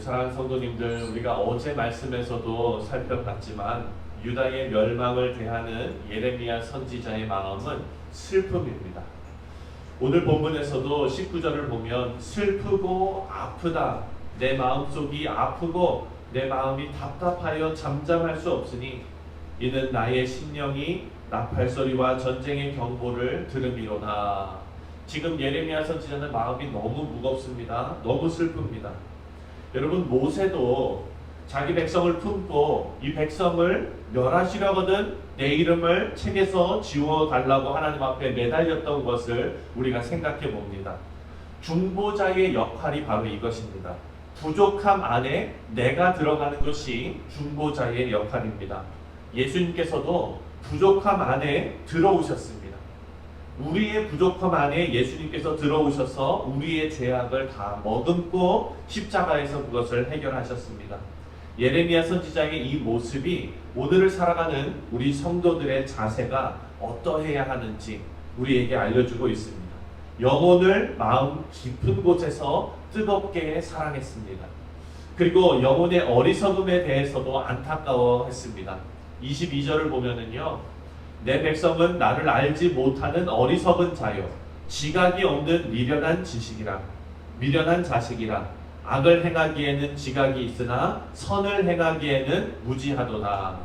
사랑하는 성도님들, 우리가 어제 말씀에서도 살펴봤지만 유다의 멸망을 대하는 예레미야 선지자의 마음은 슬픔입니다. 오늘 본문에서도 19절을 보면 슬프고 아프다, 내 마음속이 아프고 내 마음이 답답하여 잠잠할 수 없으니 이는 나의 심령이 나팔소리와 전쟁의 경보를 들음이로다. 지금 예레미야 선지자는 마음이 너무 무겁습니다. 너무 슬픕니다. 여러분, 모세도 자기 백성을 품고 이 백성을 멸하시려거든 내 이름을 책에서 지워달라고 하나님 앞에 매달렸던 것을 우리가 생각해 봅니다. 중보자의 역할이 바로 이것입니다. 부족함 안에 내가 들어가는 것이 중보자의 역할입니다. 예수님께서도 부족함 안에 들어오셨습니다. 우리의 부족함 안에 예수님께서 들어오셔서 우리의 죄악을 다 머금고 십자가에서 그것을 해결하셨습니다. 예레미야 선지자의 이 모습이 오늘을 살아가는 우리 성도들의 자세가 어떠해야 하는지 우리에게 알려주고 있습니다. 영혼을 마음 깊은 곳에서 뜨겁게 사랑했습니다. 그리고 영혼의 어리석음에 대해서도 안타까워했습니다. 22절을 보면은요, 내 백성은 나를 알지 못하는 어리석은 자요, 지각이 없는 미련한 지식이라, 미련한 자식이라. 악을 행하기에는 지각이 있으나 선을 행하기에는 무지하도다.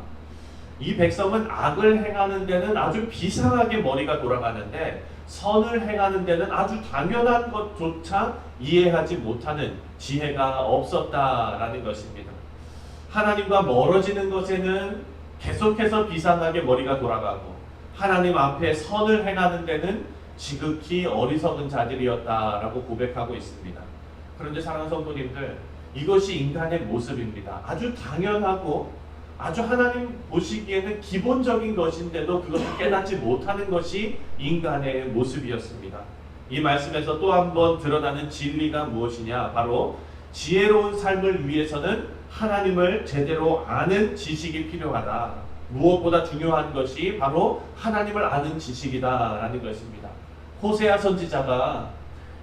이 백성은 악을 행하는 데는 아주 비상하게 머리가 돌아가는데 선을 행하는 데는 아주 당연한 것조차 이해하지 못하는 지혜가 없었다라는 것입니다. 하나님과 멀어지는 것에는 계속해서 비상하게 머리가 돌아가고 하나님 앞에 선을 행하는 데는 지극히 어리석은 자들이었다라고 고백하고 있습니다. 그런데 사랑하는 성도님들, 이것이 인간의 모습입니다. 아주 당연하고 아주 하나님 보시기에는 기본적인 것인데도 그것을 깨닫지 못하는 것이 인간의 모습이었습니다. 이 말씀에서 또 한 번 드러나는 진리가 무엇이냐? 바로 지혜로운 삶을 위해서는 하나님을 제대로 아는 지식이 필요하다. 무엇보다 중요한 것이 바로 하나님을 아는 지식이다라는 것입니다. 호세아 선지자가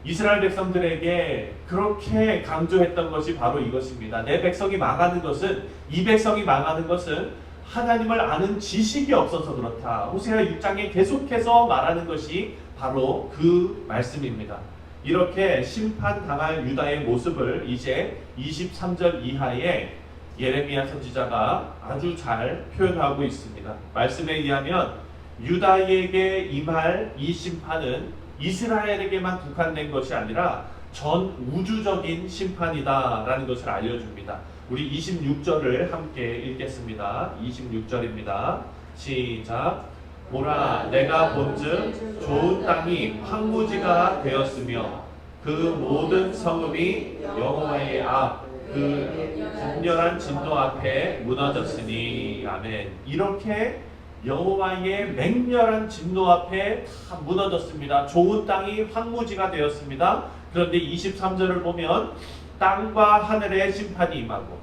이스라엘 백성들에게 그렇게 강조했던 것이 바로 이것입니다. 내 백성이 망하는 것은, 이 백성이 망하는 것은 하나님을 아는 지식이 없어서 그렇다. 호세아 6장에 계속해서 말하는 것이 바로 그 말씀입니다. 이렇게 심판당할 유다의 모습을 이제 23절 이하에 예레미야 선지자가 아주 잘 표현하고 있습니다. 말씀에 의하면 유다에게 임할 이 심판은 이스라엘에게만 국한된 것이 아니라 전 우주적인 심판이다라는 것을 알려줍니다. 우리 26절을 함께 읽겠습니다. 26절입니다. 시작. 보라, 내가 본즉 좋은 땅이 황무지가 되었으며 그 모든 성읍이 여호와의 앞 그 극렬한 진노 앞에 무너졌으니. 아멘. 이렇게 여호와의 맹렬한 진노 앞에 다 무너졌습니다. 좋은 땅이 황무지가 되었습니다. 그런데 23절을 보면 땅과 하늘의 심판이 임하고,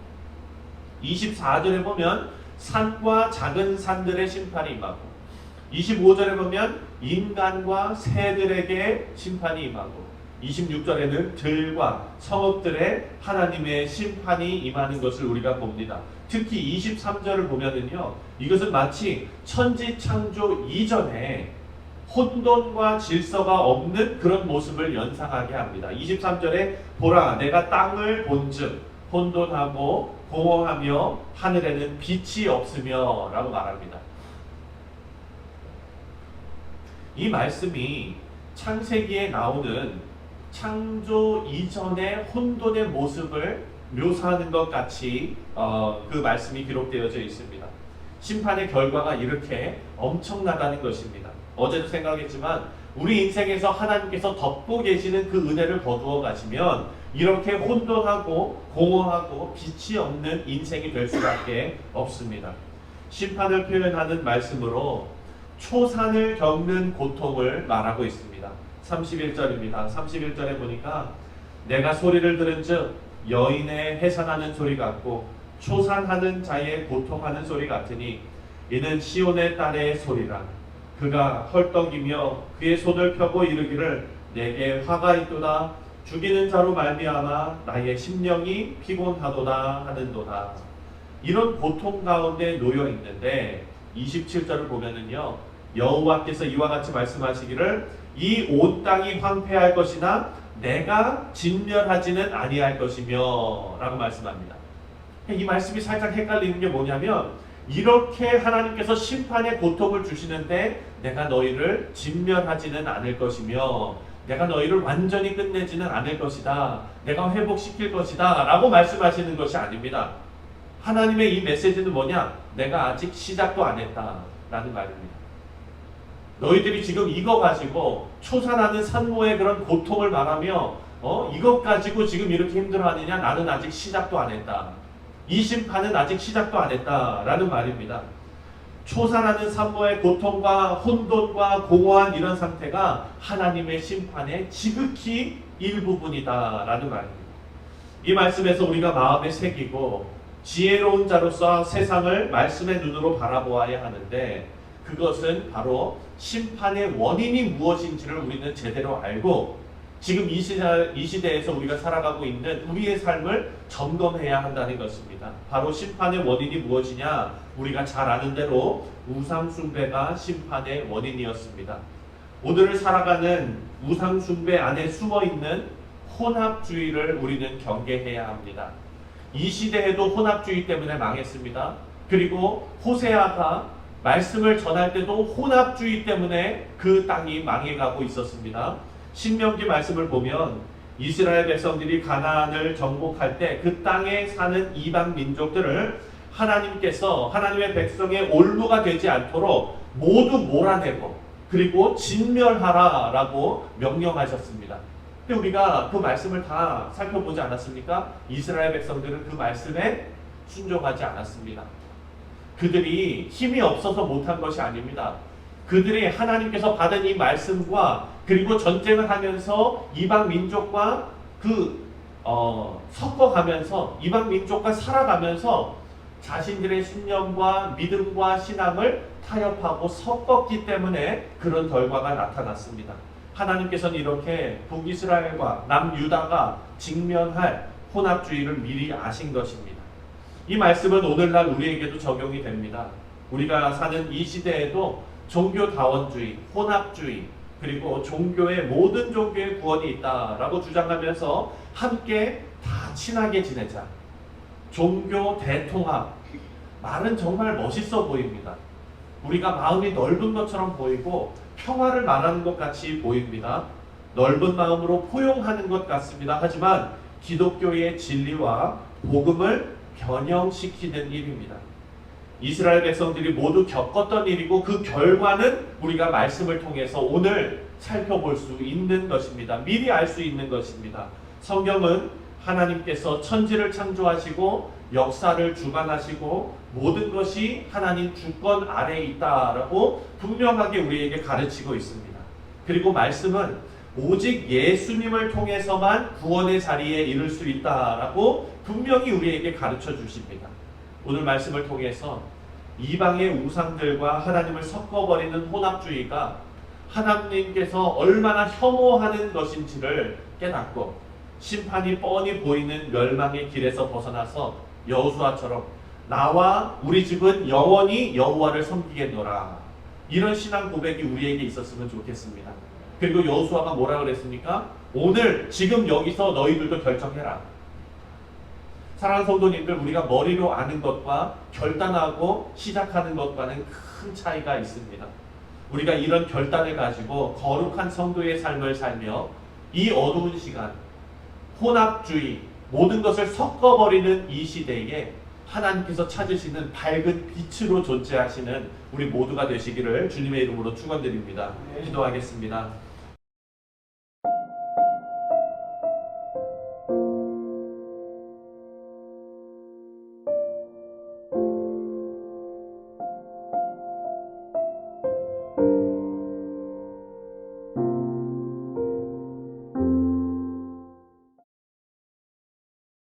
24절에 보면 산과 작은 산들의 심판이 임하고, 25절에 보면 인간과 새들에게 심판이 임하고, 26절에는 들과 성읍들의 하나님의 심판이 임하는 것을 우리가 봅니다. 특히 23절을 보면은요, 이것은 마치 천지 창조 이전에 혼돈과 질서가 없는 그런 모습을 연상하게 합니다. 23절에 보라, 내가 땅을 본즉 혼돈하고 공허하며 하늘에는 빛이 없으며 라고 말합니다. 이 말씀이 창세기에 나오는 창조 이전의 혼돈의 모습을 묘사하는 것 같이 그 말씀이 기록되어져 있습니다. 심판의 결과가 이렇게 엄청나다는 것입니다. 어제도 생각했지만 우리 인생에서 하나님께서 덮고 계시는 그 은혜를 거두어 가시면 이렇게 혼돈하고 공허하고 빛이 없는 인생이 될 수밖에 없습니다. 심판을 표현하는 말씀으로 초산을 겪는 고통을 말하고 있습니다. 31절입니다. 31절에 보니까 내가 소리를 들은즉 여인의 해산하는 소리 같고 초산하는 자의 고통하는 소리 같으니 이는 시온의 딸의 소리라. 그가 헐떡이며 그의 손을 펴고 이르기를 내게 화가 있도다. 죽이는 자로 말미암아 나의 심령이 피곤하도다 하는도다. 이런 고통 가운데 놓여 있는데 27절을 보면은요, 여호와께서 이와 같이 말씀하시기를 이 온 땅이 황폐할 것이나 내가 진멸하지는 아니할 것이며 라고 말씀합니다. 이 말씀이 살짝 헷갈리는 게 뭐냐면, 이렇게 하나님께서 심판의 고통을 주시는데 내가 너희를 진멸하지는 않을 것이며 내가 너희를 완전히 끝내지는 않을 것이다, 내가 회복시킬 것이다 라고 말씀하시는 것이 아닙니다. 하나님의 이 메시지는 뭐냐? 내가 아직 시작도 안 했다 라는 말입니다. 너희들이 지금 이거 가지고 초산하는 산모의 그런 고통을 말하며 이것 가지고 지금 이렇게 힘들어하느냐? 나는 아직 시작도 안 했다. 이 심판은 아직 시작도 안 했다 라는 말입니다. 초산하는 산모의 고통과 혼돈과 공허한 이런 상태가 하나님의 심판의 지극히 일부분이다 라는 말입니다. 이 말씀에서 우리가 마음에 새기고 지혜로운 자로서 세상을 말씀의 눈으로 바라보아야 하는데, 그것은 바로 심판의 원인이 무엇인지를 우리는 제대로 알고 지금 이 시대에서 우리가 살아가고 있는 우리의 삶을 점검해야 한다는 것입니다. 바로 심판의 원인이 무엇이냐? 우리가 잘 아는 대로 우상숭배가 심판의 원인이었습니다. 오늘을 살아가는 우상숭배 안에 숨어있는 혼합주의를 우리는 경계해야 합니다. 이 시대에도 혼합주의 때문에 망했습니다. 그리고 호세아가 말씀을 전할 때도 혼합주의 때문에 그 땅이 망해가고 있었습니다. 신명기 말씀을 보면 이스라엘 백성들이 가나안을 정복할 때 그 땅에 사는 이방 민족들을 하나님께서 하나님의 백성의 올무가 되지 않도록 모두 몰아내고 그리고 진멸하라 라고 명령하셨습니다. 근데 우리가 그 말씀을 다 살펴보지 않았습니까? 이스라엘 백성들은 그 말씀에 순종하지 않았습니다. 그들이 힘이 없어서 못한 것이 아닙니다. 그들이 하나님께서 받은 이 말씀과 그리고 전쟁을 하면서 이방 민족과 섞어가면서 이방 민족과 살아가면서 자신들의 신념과 믿음과 신앙을 타협하고 섞었기 때문에 그런 결과가 나타났습니다. 하나님께서는 이렇게 북이스라엘과 남유다가 직면할 혼합주의를 미리 아신 것입니다. 이 말씀은 오늘날 우리에게도 적용이 됩니다. 우리가 사는 이 시대에도 종교다원주의, 혼합주의, 그리고 종교의 모든 종교의 구원이 있다라고 주장하면서 함께 다 친하게 지내자. 종교 대통합. 말은 정말 멋있어 보입니다. 우리가 마음이 넓은 것처럼 보이고 평화를 말하는 것 같이 보입니다. 넓은 마음으로 포용하는 것 같습니다. 하지만 기독교의 진리와 복음을 변형시키는 일입니다. 이스라엘 백성들이 모두 겪었던 일이고 그 결과는 우리가 말씀을 통해서 오늘 살펴볼 수 있는 것입니다. 미리 알 수 있는 것입니다. 성경은 하나님께서 천지를 창조하시고 역사를 주관하시고 모든 것이 하나님 주권 아래에 있다라고 분명하게 우리에게 가르치고 있습니다. 그리고 말씀은 오직 예수님을 통해서만 구원의 자리에 이를 수 있다라고 분명히 우리에게 가르쳐 주십니다. 오늘 말씀을 통해서 이방의 우상들과 하나님을 섞어버리는 혼합주의가 하나님께서 얼마나 혐오하는 것인지를 깨닫고 심판이 뻔히 보이는 멸망의 길에서 벗어나서 여호수아처럼 나와 우리 집은 영원히 여호와를 섬기겠노라, 이런 신앙 고백이 우리에게 있었으면 좋겠습니다. 그리고 여호수아가 뭐라 그랬습니까? 오늘 지금 여기서 너희들도 결정해라. 사랑하는 성도님들, 우리가 머리로 아는 것과 결단하고 시작하는 것과는 큰 차이가 있습니다. 우리가 이런 결단을 가지고 거룩한 성도의 삶을 살며 이 어두운 시간, 혼합주의, 모든 것을 섞어버리는 이 시대에 하나님께서 찾으시는 밝은 빛으로 존재하시는 우리 모두가 되시기를 주님의 이름으로 축원드립니다. 기도하겠습니다.